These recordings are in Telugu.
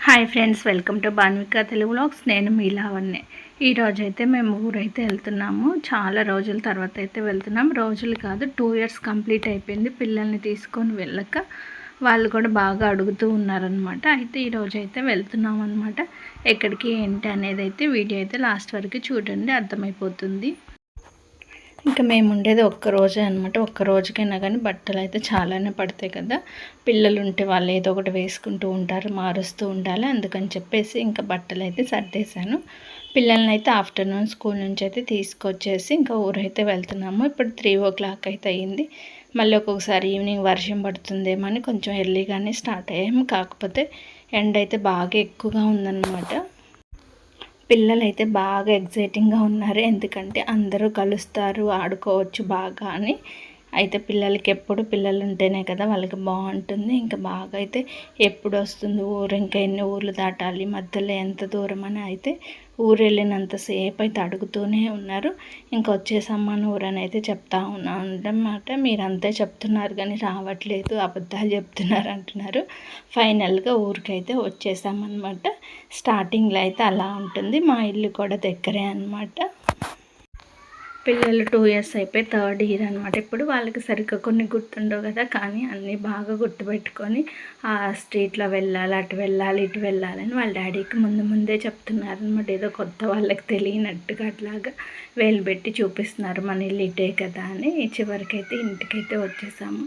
Hi friends, welcome to Banvika Telugu vlogs. నేను మీ లావణ్య. ఈరోజు అయితే మేము ఊరైతే వెళ్తున్నాము. చాలా రోజుల తర్వాత అయితే వెళ్తున్నాం. రోజులు కాదు, 2 years కంప్లీట్ అయిపోయింది పిల్లల్ని తీసుకొని వెళ్ళక. వాళ్ళు కూడా బాగా అడుగుతూ ఉన్నారనమాట. అయితే ఈరోజు అయితే వెళ్తున్నాం అనమాట. ఎక్కడికి ఏంటి అనేది అయితే వీడియో అయితే లాస్ట్ వరకు చూడండి, అర్థమైపోతుంది. ఇంకా మేము ఉండేది ఒక్కరోజే అనమాట. ఒక్క రోజుకైనా కానీ బట్టలు అయితే చాలానే పడతాయి కదా. పిల్లలు ఉంటే వాళ్ళు ఏదో ఒకటి వేసుకుంటూ ఉంటారు, మారుస్తూ ఉండాలి. అందుకని చెప్పేసి ఇంకా బట్టలు అయితే సర్దేశాను. పిల్లల్ని అయితే ఆఫ్టర్నూన్ స్కూల్ నుంచి అయితే తీసుకొచ్చేసి ఇంకా ఊరైతే వెళ్తున్నాము. ఇప్పుడు 3 o'clock అయితే అయ్యింది. మళ్ళీ ఒక్కొక్కసారి ఈవినింగ్ వర్షం పడుతుందేమో అని కొంచెం ఎర్లీగానే స్టార్ట్ అయ్యాము. కాకపోతే ఎండ అయితే బాగా ఎక్కువగా ఉందన్నమాట. పిల్లలైతే బాగా ఎగ్జైటింగ్గా ఉన్నారు, ఎందుకంటే అందరూ కలుస్తారు, ఆడుకోవచ్చు బాగా అని. అయితే పిల్లలకి ఎప్పుడు పిల్లలు ఉంటేనే కదా వాళ్ళకి బాగుంటుంది. ఇంకా బాగా అయితే ఎప్పుడు వస్తుంది ఊరు, ఇంకా ఎన్ని ఊర్లు దాటాలి, మధ్యలో ఎంత దూరం అని అయితే ఊరు వెళ్ళినంతసేపు అయితే అడుగుతూనే ఉన్నారు. ఇంకా వచ్చేసమ్మని ఊరని అయితే చెప్తా అన్నమాట. మీరు అంతే చెప్తున్నారు కానీ రావట్లేదు, అబద్ధాలు చెప్తున్నారు అంటున్నారు. ఫైనల్గా ఊరికైతే వచ్చేసామన్నమాట. స్టార్టింగ్లో అయితే అలా ఉంటుంది. మా ఇల్లు కూడా దగ్గరే అన్నమాట. పిల్లలు 2 years అయిపోయి 3rd year అనమాట. ఇప్పుడు వాళ్ళకి సరిగ్గా కొన్ని గుర్తుండవు కదా, కానీ అన్నీ బాగా గుర్తుపెట్టుకొని ఆ స్ట్రీట్లో వెళ్ళాలి, అటు వెళ్ళాలి, ఇటు వెళ్ళాలని వాళ్ళ డాడీకి ముందే చెప్తున్నారు అనమాట. ఏదో కొత్త వాళ్ళకి తెలియనట్టుగా అట్లాగా వేలు పెట్టి చూపిస్తున్నారు, మన ఇల్లు ఇటే కదా అని. చివరికైతే ఇంటికైతే వచ్చేసాము.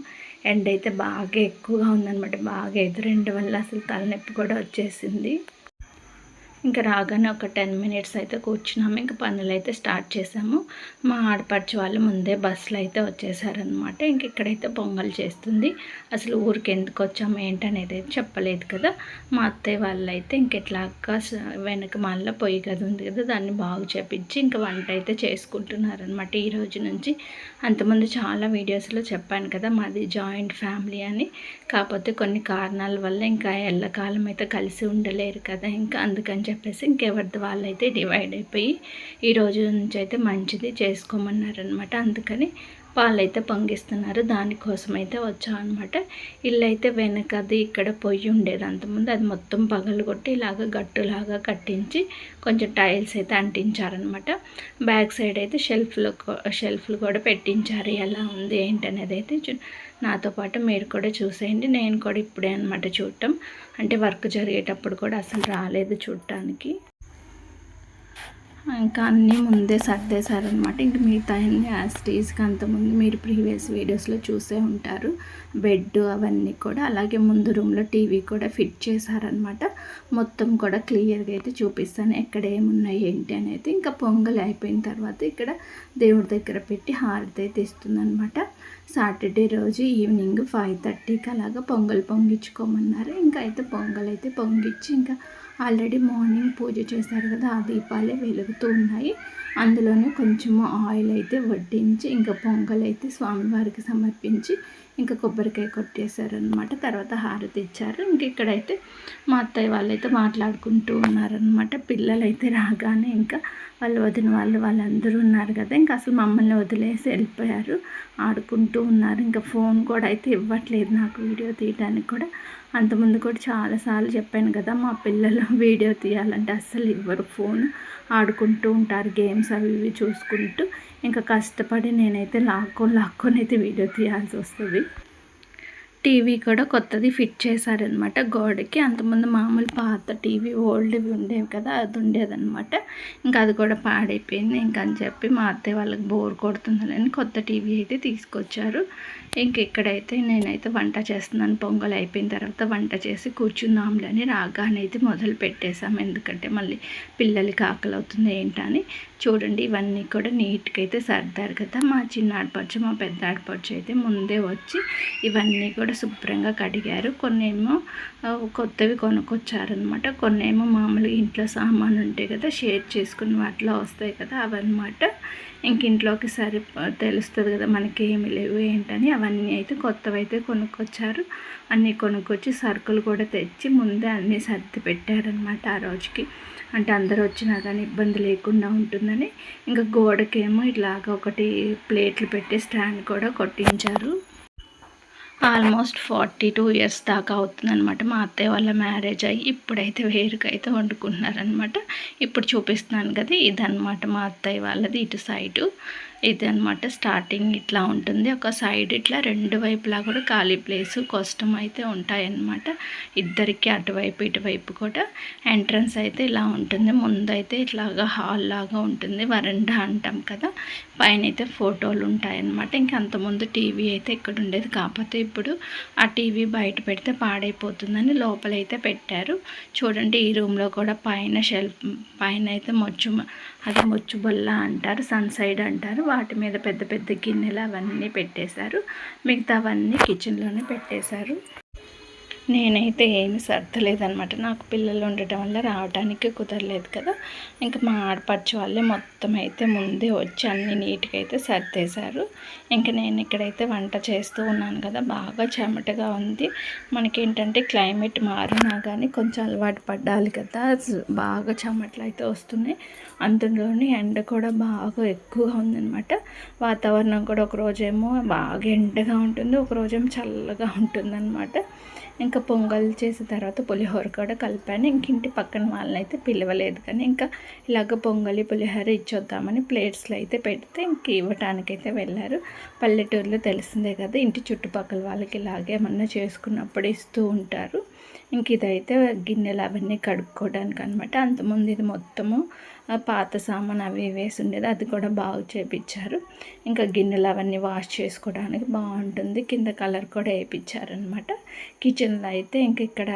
ఎండ అయితే బాగా ఎక్కువగా ఉందన్నమాట. బాగా ఎదురెండు వల్ల అసలు తలనొప్పి కూడా వచ్చేసింది. ఇంకా రాగానే ఒక 10 minutes అయితే కూర్చున్నాము. ఇంకా పనులు అయితే స్టార్ట్ చేసాము. మా ఆడపడుచు వాళ్ళు ముందే బస్సులో అయితే వచ్చేసారనమాట. ఇంక ఇక్కడైతే పొంగల్ చేస్తుంది. అసలు ఊరికి ఎందుకు వచ్చాము ఏంటనేది అయితే చెప్పలేదు కదా. మా అత్తయ్య వాళ్ళు అయితే ఇంకెట్లాగా వెనక మళ్ళీ పొయ్యి గది ఉంది కదా, దాన్ని బాగు చేపించి ఇంకా వంట అయితే చేసుకుంటున్నారనమాట ఈ రోజు నుంచి. అంతకుముందు చాలా వీడియోస్లో చెప్పాను కదా, మాది జాయింట్ ఫ్యామిలీ అని. కాకపోతే కొన్ని కారణాల వల్ల ఇంకా ఎల్లకాలం అయితే కలిసి ఉండలేరు కదా, ఇంకా అందుకని చెప్పేసి ఇంకెవరిది వాళ్ళైతే డివైడ్ అయిపోయి ఈ రోజు నుంచి అయితే మంచిది చేసుకోమన్నారనమాట. అందుకని పాలైతే పొంగిస్తున్నారు. దానికోసం అయితే వచ్చాం అనమాట. ఇల్లు అయితే వెనకది ఇక్కడ పొయ్యి ఉండేది అంతకుముందు, అది మొత్తం పగలగొట్టి ఇలాగ గట్టులాగా కట్టించి కొంచెం టైల్స్ అయితే అంటించారనమాట. బ్యాక్ సైడ్ అయితే షెల్ఫ్లు కూడా పెట్టించారు. ఎలా ఉంది ఏంటనేది అయితే నాతో పాటు మీరు కూడా చూసేయండి. నేను కూడా ఇప్పుడే అనమాట చూడటం, అంటే వర్క్ జరిగేటప్పుడు కూడా అసలు రాలేదు చూడటానికి. ఇంకా అన్నీ ముందే సర్దేశారనమాట. ఇంక మిగతా అన్నీ యాస్టీస్కి అంతకుముందు మీరు ప్రీవియస్ వీడియోస్లో చూసే ఉంటారు. బెడ్ అవన్నీ కూడా, అలాగే ముందు రూమ్లో టీవీ కూడా ఫిట్ చేశారనమాట. మొత్తం కూడా క్లియర్గా అయితే చూపిస్తాను ఎక్కడ ఏమున్నాయి ఏంటి అనేది. ఇంకా పొంగల్ అయిపోయిన తర్వాత ఇక్కడ దేవుడి దగ్గర పెట్టి హారతి అయితే ఇస్తుందనమాట. సాటర్డే రోజు ఈవినింగ్ 5:30కి అలాగా పొంగల్ పొంగించుకోమన్నారు. ఇంకా అయితే పొంగల్ అయితే పొంగిచ్చి ఇంకా ఆల్రెడీ మార్నింగ్ పూజ చేశారు కదా, ఆ దీపాలే వెలుగుతూ ఉన్నాయి. అందులోనే కొంచెము ఆయిల్ అయితే వడ్డించి ఇంకా పొంగల్ అయితే స్వామివారికి సమర్పించి ఇంకా కొబ్బరికాయ కొట్టేశారనమాట. తర్వాత హారతి ఇచ్చారు. ఇంక ఇక్కడైతే మా అత్తయ్య వాళ్ళైతే మాట్లాడుకుంటూ ఉన్నారనమాట. పిల్లలైతే రాగానే ఇంకా వాళ్ళు వదిన వాళ్ళందరూ ఉన్నారు కదా, ఇంకా అసలు మమ్మల్ని వదిలేసి వెళ్ళిపోయారు, ఆడుకుంటూ ఉన్నారు. ఇంకా ఫోన్ కూడా అయితే ఇవ్వట్లేదు నాకు వీడియో తీయడానికి కూడా. అంతకుముందు కూడా చాలాసార్లు చెప్పాను కదా, మా పిల్లలు వీడియో తీయాలంటే అస్సలు ఇవ్వరు, ఫోన్ ఆడుకుంటూ ఉంటారు, గేమ్స్ అవి ఇవి చూసుకుంటూ. ఇంకా కష్టపడి నేనైతే లాక్కొని అయితే వీడియో తీయాల్సి వస్తుంది. టీవీ కూడా కొత్తది ఫిట్ చేశారనమాట గోడకి. అంతకుముందు మామూలు పాత టీవీ ఓల్డ్వి ఉండేవి కదా, అది ఉండేదన్నమాట. ఇంకా అది కూడా పాడైపోయింది. ఇంకా అని చెప్పి మా అత్తయ్య వాళ్ళకి బోర్ కొడుతుందని కొత్త టీవీ అయితే తీసుకొచ్చారు. ఇంక ఇక్కడైతే నేనైతే వంట చేస్తున్నాను. పొంగల్ అయిపోయిన తర్వాత వంట చేసి కూర్చుందాంలని రాగానే అయితే మొదలు పెట్టేశాము, ఎందుకంటే మళ్ళీ పిల్లలకి ఆకలి అవుతుంది ఏంటని. చూడండి, ఇవన్నీ కూడా నీట్గా అయితే సర్దారు కదా. మా చిన్న ఆడపడుచు మా పెద్ద ఆడపడుచు అయితే ముందే వచ్చి ఇవన్నీ కూడా శుభ్రంగా కడిగారు. కొన్నేమో కొత్తవి కొనుక్కొచ్చారనమాట. కొన్నేమో మామూలుగా ఇంట్లో సామాను ఉంటాయి కదా, షేర్ చేసుకుని వాటిలో వస్తాయి కదా, అవన్నమాట. ఇంక ఇంట్లోకి తెలుస్తుంది కదా మనకి ఏమి లేవు ఏంటని. అవన్నీ అయితే కొత్తవి అయితే కొనుక్కొచ్చారు. అన్నీ కొనుక్కొచ్చి సరుకులు కూడా తెచ్చి ముందే అన్నీ సర్ది పెట్టారనమాట ఆ రోజుకి. అంటే అందరూ వచ్చినా కానీ ఇబ్బంది లేకుండా ఉంటుందని. ఇంకా గోడకేమో ఇట్లాగా ఒకటి ప్లేట్లు పెట్టి స్టాండ్ కూడా కొట్టించారు. ఆల్మోస్ట్ 42 ఇయర్స్ దాకా అవుతుందన్నమాట మా అత్తయ్య వాళ్ళ మ్యారేజ్ అయ్యి. ఇప్పుడైతే వేరుకైతే వండుకుంటున్నారనమాట. ఇప్పుడు చూపిస్తున్నాను కదా, ఇదనమాట మా అత్తయ్య వాళ్ళది ఇటు సైడు. ఇదనమాట స్టార్టింగ్ ఇట్లా ఉంటుంది. ఒక సైడ్ ఇట్లా రెండు వైపులా కూడా ఖాళీ ప్లేసు కష్టం అయితే ఉంటాయన్నమాట. ఇద్దరికి అటువైపు ఇటువైపు కూడా ఎంట్రన్స్ అయితే ఇలా ఉంటుంది. ముందైతే ఇట్లాగా హాల్ లాగా ఉంటుంది, వరండా అంటాం కదా. పైన అయితే ఫోటోలు ఉంటాయన్నమాట. ఇంకా అంతకుముందు టీవీ అయితే ఇక్కడ ఉండేది, కాకపోతే ఇప్పుడు ఆ టీవీ బయట పెడితే పాడైపోతుందని లోపలైతే పెట్టారు. చూడండి ఈ రూమ్లో కూడా పైన షెల్ఫ్ పైన అయితే మొచ్చు బొల్ల అంటారు, సన్ సైడ్ అంటారు. వాటి మీద పెద్ద పెద్ద గిన్నెలు అవన్నీ పెట్టేశారు. మిగతావన్నీ కిచెన్లోనే పెట్టేశారు. నేనైతే ఏమి సర్దలేదనమాట. నాకు పిల్లలు ఉండటం వల్ల రావడానికి కుదరలేదు కదా. ఇంకా మా ఆడపడుచు వాళ్ళే మొత్తం అయితే ముందే వచ్చి అన్ని నీట్గా అయితే సర్దేశారు. ఇంకా నేను ఇక్కడైతే వంట చేస్తూ ఉన్నాను కదా, బాగా చెమటగా ఉంది. మనకేంటంటే క్లైమేట్ మారినా కానీ కొంచెం అలవాటు పడాలి కదా, బాగా చెమటలు అయితే వస్తున్నాయి. అందులోని ఎండ కూడా బాగా ఎక్కువగా ఉందన్నమాట. వాతావరణం కూడా ఒకరోజేమో బాగా ఎండగా ఉంటుంది, ఒకరోజేమో చల్లగా ఉంటుందన్నమాట. ఇంకా పొంగల్ చేసిన తర్వాత పులిహోర కూడా కలిపాను. ఇంక ఇంటి పక్కన వాళ్ళని అయితే పిలవలేదు, కానీ ఇంకా ఇలాగ పొంగలి పులిహోర ఇచ్చొద్దామని ప్లేట్స్లో అయితే పెడితే ఇంక ఇవ్వటానికైతే వెళ్ళారు. పల్లెటూరులో తెలిసిందే కదా, ఇంటి చుట్టుపక్కల వాళ్ళకి ఇలాగే ఏమన్నా చేసుకున్నప్పుడు ఇస్తూ ఉంటారు. ఇంక ఇదైతే గిన్నెలు అవన్నీ కడుక్కోవడానికి అనమాట. అంతకుముందు ఇది మొత్తము పాత సామాన్ అవి వేసి ఉండేది, అది కూడా బాగు చేయించారు. ఇంకా గిన్నెలు అవన్నీ వాష్ చేసుకోవడానికి బాగుంటుంది. కింద కలర్ కూడా వేయించారనమాట. కిచెన్లో అయితే ఇంక ఇక్కడ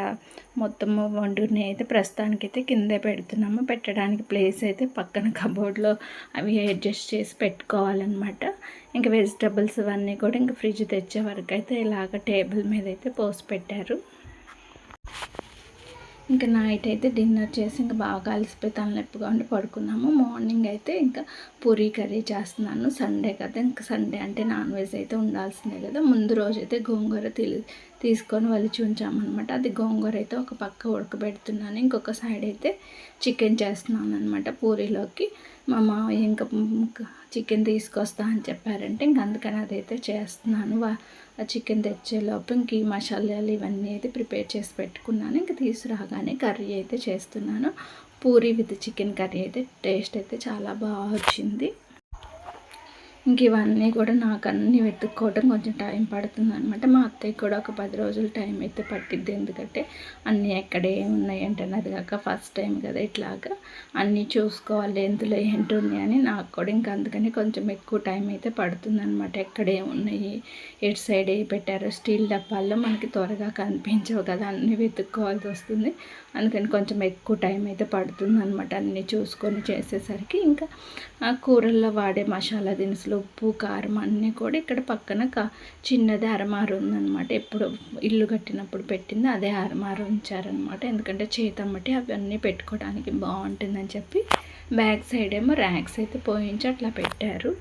మొత్తము వండుని అయితే ప్రస్తుతానికైతే కిందే పెడుతున్నాము. పెట్టడానికి ప్లేస్ అయితే పక్కన కబోర్డ్లో అవి అడ్జస్ట్ చేసి పెట్టుకోవాలన్నమాట. ఇంకా వెజిటబుల్స్ అవన్నీ కూడా ఇంకా ఫ్రిడ్జ్ తెచ్చే వరకు అయితే ఇలాగ టేబుల్ మీద అయితే పోసి పెట్టారు. ఇంకా నైట్ అయితే డిన్నర్ చేసి ఇంకా బాగా అలసిపోయి తలనొప్పిగా ఉండి పడుకున్నాము. మార్నింగ్ అయితే ఇంకా పూరీ కర్రీ చేస్తున్నాను. సండే కదా, ఇంకా సండే అంటే నాన్ వెజ్ అయితే ఉండాల్సిందే కదా. ముందు రోజు అయితే గోంగూర తీసుకొని వలిచి ఉంచామన్నమాట. అది గోంగూర అయితే ఒక పక్క ఉడకబెడుతున్నాను, ఇంకొక సైడ్ అయితే చికెన్ చేస్తున్నాను అనమాట పూరీలోకి. మా మామయ్య ఇంకా చికెన్ తీసుకొస్తా అని చెప్పారంటే ఇంక అందుకని అదైతే చేస్తున్నాను. ఆ చికెన్ తెచ్చేలోపు ఇంక ఈ మసాలాలు ఇవన్నీ అయితే ప్రిపేర్ చేసి పెట్టుకున్నాను. ఇంక తీసుకురాగానే కర్రీ అయితే చేస్తున్నాను. పూరీ విత్ చికెన్ కర్రీ అయితే టేస్ట్ అయితే చాలా బాగా వచ్చింది. ఇంక ఇవన్నీ కూడా నాకు అన్నీ వెతుక్కోవడం కొంచెం టైం పడుతుంది అనమాట. మా అత్తయ్య కూడా ఒక 10 రోజులు టైం అయితే పట్టిద్ది, ఎందుకంటే అన్నీ ఎక్కడ ఏమున్నాయి అంటే అది కాక ఫస్ట్ టైం కదా ఇట్లాగా అన్నీ చూసుకోవాలి ఎందులో ఏంటి ఉన్నాయని. నాకు కూడా ఇంకా అందుకని కొంచెం ఎక్కువ టైం అయితే పడుతుంది అనమాట. ఎక్కడ ఏమున్నాయి, ఎటు సైడ్ ఏ పెట్టారో, స్టీల్ డబ్బాల్లో మనకి త్వరగా కనిపించవు కదా, అన్నీ వెతుక్కోవాల్సి వస్తుంది. అందుకని కొంచెం ఎక్కువ టైం అయితే పడుతుంది అనమాట అన్నీ చూసుకొని చేసేసరికి. ఇంకా ఆ కూరల్లో వాడే మసాలా దినుసులు, ఉప్పు, కారం అన్నీ కూడా ఇక్కడ పక్కన చిన్నది అరమారు ఉందన్నమాట. ఎప్పుడు ఇల్లు కట్టినప్పుడు పెట్టింది అదే అరమారు ఉంచారనమాట. ఎందుకంటే చేతమ్మటి అవన్నీ పెట్టుకోవడానికి బాగుంటుందని చెప్పి బ్యాక్ సైడ్ ఏమో ర్యాక్స్ అయితే పోయించి అట్లా పెట్టారు.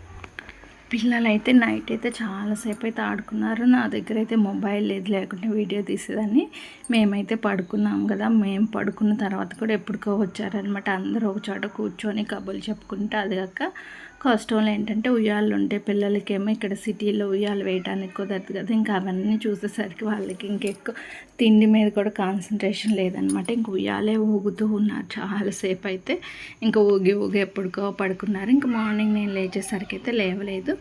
పిల్లలు అయితే నైట్ అయితే చాలాసేపు అయితే ఆడుకున్నారు. నా దగ్గర అయితే మొబైల్ లేదు, లేకుంటే వీడియో తీసేదాన్ని. మేమైతే పడుకున్నాం కదా, మేము పడుకున్న తర్వాత కూడా ఎప్పటికో వచ్చారనమాట. అందరూ ఒక చోట కూర్చొని కబుర్లు చెప్పుకుంటే, అది కాక కష్టంలో ఏంటంటే ఉయ్యాలు ఉంటే పిల్లలకేమో ఇక్కడ సిటీలో ఉయ్యాలు వేయడానికి కుదరదు కదా. ఇంకా అవన్నీ చూసేసరికి వాళ్ళకి ఇంకెక్కువ తిండి మీద కూడా కాన్సన్ట్రేషన్ లేదనమాట. ఇంక ఉయ్యాలే ఊగుతూ ఉన్నారు చాలాసేపు అయితే. ఇంకా ఊగి ఎప్పటికో పడుకున్నారు. ఇంకా మార్నింగ్ నేను లేచేసరికి అయితే లేవలేదు.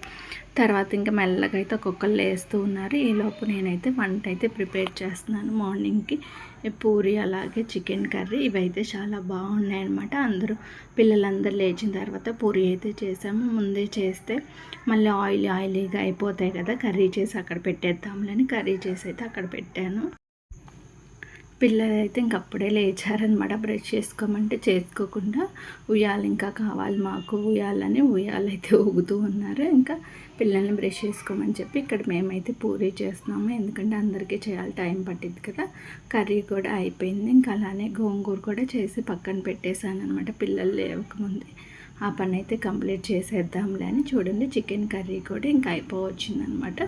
తర్వాత ఇంకా మెల్లగా అయితే ఒక్కొక్కరు లేస్తూ ఉన్నారు. ఈలోపు నేనైతే వంట అయితే ప్రిపేర్ చేస్తున్నాను. మార్నింగ్కి పూరి అలాగే చికెన్ కర్రీ ఇవైతే చాలా బాగున్నాయి అన్నమాట. పిల్లలందరూ లేచిన తర్వాత పూరి అయితే చేసాము. ముందే చేస్తే మళ్ళీ ఆయిలీగా అయిపోతాయి కదా, కర్రీ చేసి అక్కడ పెట్టేద్దాంలని కర్రీ చేసి అయితే అక్కడ పెట్టాను. పిల్లలు అయితే ఇంకప్పుడే లేచారనమాట. బ్రష్ చేసుకోమంటే చేసుకోకుండా ఉయ్యాలు ఇంకా కావాలి మాకు ఉయ్యాలని ఉయ్యాలైతే ఊగుతూ ఉన్నారు. ఇంకా పిల్లల్ని బ్రష్ చేసుకోమని చెప్పి ఇక్కడ మేమైతే పూరీ చేస్తున్నాము, ఎందుకంటే అందరికీ చేయాలి, టైం పట్టింది కదా. కర్రీ కూడా అయిపోయింది. ఇంకా అలానే గోంగూర కూడా చేసి పక్కన పెట్టేశాను అనమాట పిల్లలు లేవకముందే. ఆ పని అయితే కంప్లీట్ చేసేద్దాంలే అని చూడండి చికెన్ కర్రీ కూడా ఇంకా అయిపోవచ్చిందనమాట.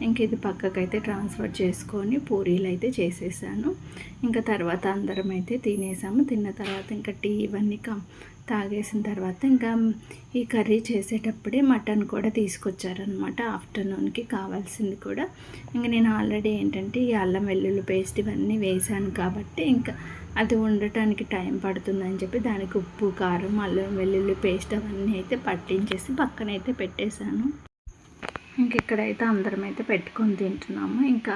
ఇంక ఇది పక్కకైతే ట్రాన్స్ఫర్ చేసుకొని పూరీలు అయితే చేసేసాను. ఇంకా తర్వాత అందరం అయితే తినేసాము. తిన్న తర్వాత ఇంకా టీ ఇవన్నీ తాగేసిన తర్వాత ఇంకా ఈ కర్రీ చేసేటప్పుడే మటన్ కూడా తీసుకొచ్చారనమాట. ఆఫ్టర్నూన్కి కావాల్సింది కూడా ఇంకా నేను ఆల్రెడీ ఏంటంటే ఈ అల్లం వెల్లుల్లి పేస్ట్ ఇవన్నీ వేసాను కాబట్టి ఇంకా అది ఉండటానికి టైం పడుతుందని చెప్పి దానికి ఉప్పు కారం అల్లం వెల్లుల్లి పేస్ట్ అవన్నీ అయితే పట్టించేసి పక్కనైతే పెట్టేశాను. ఇంక ఇక్కడైతే అందరం అయితే పెట్టుకొని తింటున్నాము. ఇంకా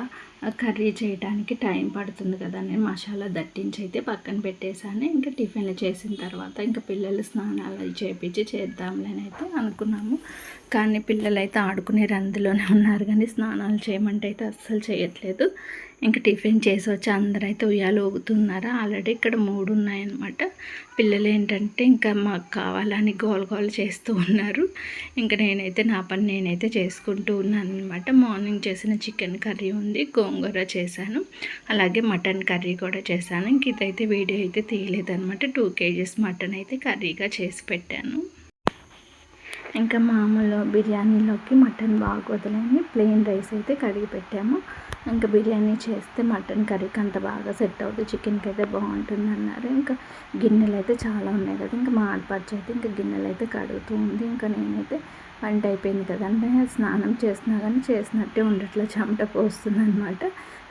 కర్రీ చేయడానికి టైం పడుతుంది కదా నేను మసాలా దట్టించి అయితే పక్కన పెట్టేశాను. ఇంకా టిఫిన్లు చేసిన తర్వాత ఇంకా పిల్లలు స్నానాలు అవి చేపించి చేద్దాంలేని అయితే అనుకున్నాము. కానీ పిల్లలు అయితే ఆడుకునే రందులోనే ఉన్నారు కానీ స్నానాలు చేయమంటే అయితే అస్సలు చేయట్లేదు. ఇంకా టిఫిన్ చేసి వచ్చి అందరూ అయితే ఉయ్యాలు ఊగుతున్నారు. ఆల్రెడీ ఇక్కడ 3 ఉన్నాయన్నమాట. పిల్లలు ఏంటంటే ఇంకా మాకు కావాలని గోల చేస్తూ ఉన్నారు. ఇంకా నేనైతే నా పని నేనైతే చేసుకుంటూ ఉన్నాను అనమాట. మార్నింగ్ చేసిన చికెన్ కర్రీ ఉంది, గోంగూర చేశాను, అలాగే మటన్ కర్రీ కూడా చేశాను. ఇంక ఇదైతే వీడియో అయితే తీయలేదన్నమాట. 2 kgs మటన్ అయితే కర్రీగా చేసి పెట్టాను. ఇంకా మామూలు బిర్యానీలోకి మటన్ బాగోదులని ప్లెయిన్ రైస్ అయితే కడిగి పెట్టాము. ఇంకా బిర్యానీ చేస్తే మటన్ కర్రీకి అంత బాగా సెట్ అవుతుంది, చికెన్కి అయితే బాగుంటుంది అన్నారు. ఇంకా గిన్నెలు అయితే చాలా ఉన్నాయి కదా, ఇంకా మా ఆడపడుచు అయితే ఇంకా గిన్నెలు అయితే కడుగుతూ ఉంది. ఇంకా నేనైతే వంట అయిపోయింది కదా అంటే స్నానం చేసినా కానీ చేసినట్టే ఉండట్లా, చెమట పోస్తుంది అనమాట.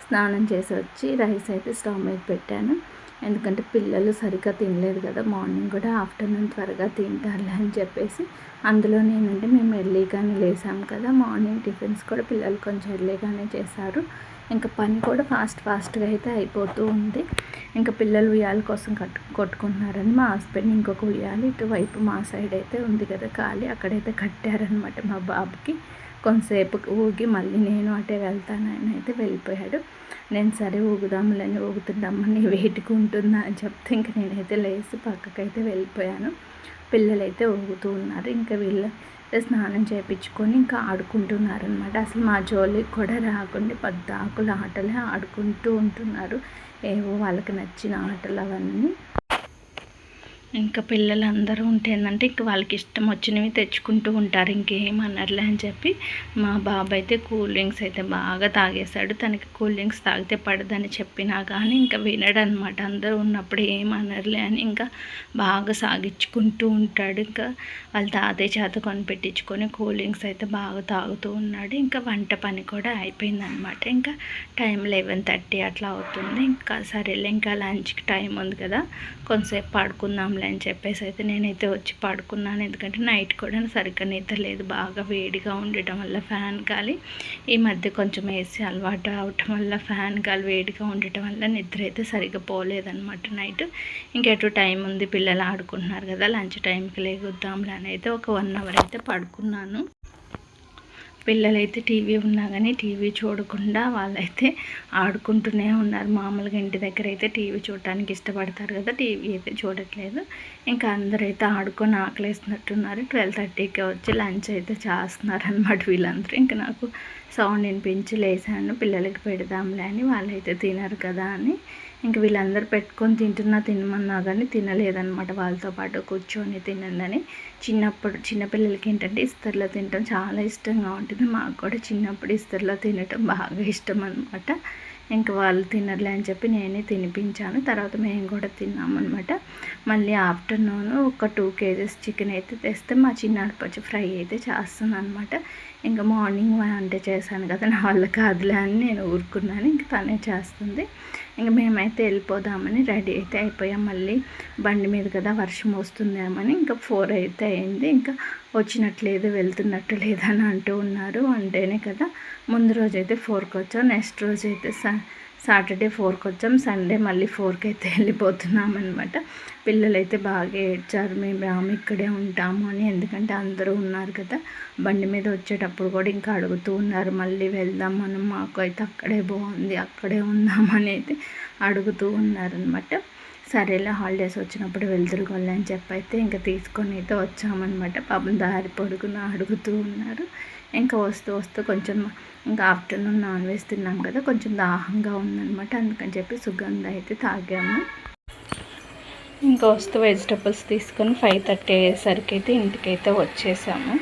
స్నానం చేసి వచ్చి రైస్ అయితే స్టవ్ మీద పెట్టాను. ఎందుకంటే పిల్లలు సరిగ్గా తినలేదు కదా, మార్నింగ్ కూడా ఆఫ్టర్నూన్ త్వరగా తింటారులే అని చెప్పేసి. అందులో నేనంటే మేము ఎర్లీగానే లేసాము కదా, మార్నింగ్ టిఫిన్స్ కూడా పిల్లలు కొంచెం ఎర్లీగానే చేశారు. ఇంకా పని కూడా ఫాస్ట్గా అయితే అయిపోతూ ఉంది. ఇంకా పిల్లలు ఉయ్యాల కోసం కొట్టుకుంటున్నారని మా హస్బెండ్ ఇంకొక ఉయ్యాలి ఇటువైపు మా సైడ్ అయితే ఉంది కదా ఖాళీ, అక్కడైతే కట్టారనమాట మా బాబుకి. కొంతసేపు ఊగి మళ్ళీ నేను అటే వెళ్తానని అయితే వెళ్ళిపోయాడు. నేను సరే ఊగుదాములని ఊగుతుండమ్మని వెయిట్గా ఉంటుందా అని చెప్తే ఇంక నేనైతే లేచి పక్కకైతే వెళ్ళిపోయాను. పిల్లలైతే ఊగుతూ ఉన్నారు. ఇంకా వీళ్ళు స్నానం చేయించుకొని ఇంకా ఆడుకుంటున్నారు అనమాట. అసలు మా జోలికి కూడా రాకుండా పద్దాకుల ఆటలే ఆడుకుంటూ ఉంటున్నారు, ఏవో వాళ్ళకి నచ్చిన ఆటలు అవన్నీ. ఇంకా పిల్లలు అందరూ ఉంటే ఏంటంటే ఇంక వాళ్ళకి ఇష్టం వచ్చినవి తెచ్చుకుంటూ ఉంటారు, ఇంకేమనర్లే అని చెప్పి మా బాబు అయితే కూల్ డ్రింక్స్ అయితే బాగా తాగేశాడు. తనకి కూల్ డ్రింక్స్ తాగితే పడదని చెప్పినా కానీ ఇంకా వినడనమాట. అందరూ ఉన్నప్పుడు ఏమనర్లే అని ఇంకా బాగా సాగించుకుంటూ ఉంటాడు. ఇంకా వాళ్ళ తాతయ్య చేత కొనిపెట్టించుకొని కూల్ డ్రింక్స్ అయితే బాగా తాగుతూ ఉన్నాడు. ఇంకా వంట పని కూడా అయిపోయిందనమాట. ఇంకా టైం 11:30 అట్లా అవుతుంది. ఇంకా సరేలే ఇంకా లంచ్కి టైం ఉంది కదా, కొంతసేపు పడుకుందాం అని చెప్పేసి అయితే నేనైతే వచ్చి పడుకున్నాను. ఎందుకంటే నైట్ కూడా సరిగ్గా నిద్ర లేదు, బాగా వేడిగా ఉండటం వల్ల ఫ్యాన్ గాలి, ఈ మధ్య కొంచెం ఏసీ అలవాటు అవటం వల్ల ఫ్యాన్ గాలి వేడిగా ఉండటం వల్ల నిద్ర అయితే సరిగ్గా పోలేదన్నమాట నైట్. ఇంకెటు టైం ఉంది, పిల్లలు ఆడుకుంటున్నారు కదా, లంచ్ టైంకి లేగుద్దాంలే అని అయితే ఒక 1 hour అయితే పడుకున్నాను. పిల్లలైతే టీవీ ఉన్నా కానీ టీవీ చూడకుండా వాళ్ళైతే ఆడుకుంటూనే ఉన్నారు. మామూలుగా ఇంటి దగ్గర అయితే టీవీ చూడటానికి ఇష్టపడతారు కదా, టీవీ అయితే చూడట్లేదు. ఇంకా అందరైతే ఆడుకొని ఆకలేసినట్టున్నారు. 12:30కి వచ్చి లంచ్ అయితే చేస్తున్నారు అనమాట వీళ్ళందరూ. ఇంకా నాకు సౌండ్ వినిపించి లేసాను, పిల్లలకి పెడదాంలే అని. వాళ్ళైతే తినరు కదా అని ఇంక వీళ్ళందరూ పెట్టుకొని తినమన్నా కానీ తినలేదన్నమాట. వాళ్ళతో పాటు కూర్చొని తినండి. చిన్నపిల్లలకి ఏంటంటే ఇస్తర్లో తినటం చాలా ఇష్టంగా ఉంటుంది. మాకు కూడా చిన్నప్పుడు ఇస్తర్లో తినటం బాగా ఇష్టం అనమాట. ఇంకా వాళ్ళు తినర్లే అని చెప్పి నేనే తినిపించాను. తర్వాత మేము కూడా తిన్నామన్నమాట. మళ్ళీ ఆఫ్టర్నూన్ ఒక 2 kgs చికెన్ అయితే తెస్తే మా చిన్నాడపచ్చి ఫ్రై అయితే చేస్తుంది అనమాట. ఇంకా మార్నింగ్ వంట చేశాను కదా, నా వల్ల కాదులే అని నేను ఊరుకున్నాను. ఇంక తనే చేస్తుంది. ఇంక మేమైతే వెళ్ళిపోదామని రెడీ అయితే అయిపోయాం. మళ్ళీ బండి మీద కదా వర్షం వస్తుందేమని ఇంకా 4 అయితే అయింది. ఇంకా వచ్చినట్లేదు, వెళ్తున్నట్టు లేదని అంటూ ఉన్నారు. అంటేనే కదా ముందు రోజు అయితే 4కి వచ్చాం, నెక్స్ట్ రోజు అయితే సాటర్డే 4కి వచ్చాం, సండే మళ్ళీ 4కి అయితే వెళ్ళిపోతున్నాం అనమాట. పిల్లలైతే బాగా ఏడ్చారు, మేము ఇక్కడే ఉంటాము అని. ఎందుకంటే అందరూ ఉన్నారు కదా, బండి మీద వచ్చేటప్పుడు కూడా ఇంకా అడుగుతూ ఉన్నారు, మళ్ళీ వెళ్దాం మనం, మాకు అయితే అక్కడే బాగుంది, అక్కడే ఉందామని అయితే అడుగుతూ ఉన్నారనమాట. సరేలే హాలిడేస్ వచ్చినప్పుడు వెళ్తురుగొల్లి అని చెప్పైతే ఇంకా తీసుకొని అయితే వచ్చామన్నమాట. పాపం దారి పొడుగున అడుగుతూ ఉన్నారు. ఇంకా వస్తూ కొంచెం ఇంకా ఆఫ్టర్నూన్ నాన్ వెజ్ తిన్నాం కదా, కొంచెం దాహంగా ఉందన్నమాట. అందుకని చెప్పి సుగంధ అయితే తాగాము. ఇంకా వస్తూ వెజిటబుల్స్ తీసుకొని 5:30 అయ్యేసరికి అయితే ఇంటికైతే వచ్చేసాము.